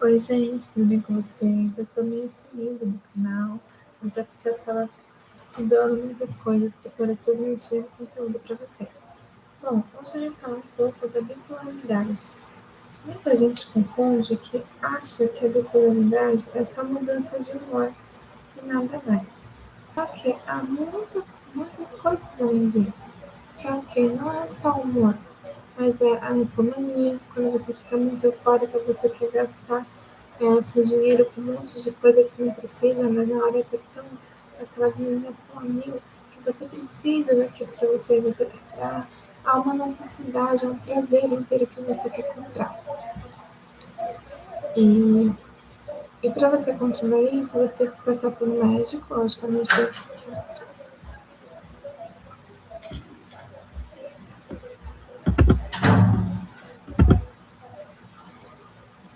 Oi, gente, tudo bem com vocês? Eu tô meio sumida do canal, mas é porque eu tava estudando muitas coisas para poder transmitir o conteúdo para vocês. Bom, hoje eu vou falar um pouco da bipolaridade. Muita gente confunde que acha que a bipolaridade é só mudança de humor e nada mais. Só que há muitas coisas além disso, que é o que? Não é só humor, mas é a hipomania, quando você fica muito eufórica, você quer gastar o seu dinheiro com um monte de coisa que você não precisa, mas na hora tá tão, aquela menina tão a mil, que você precisa daquilo para você, há uma necessidade, há um prazer inteiro que você quer comprar. E, e para você controlar isso, você tem que passar por um médico, logicamente,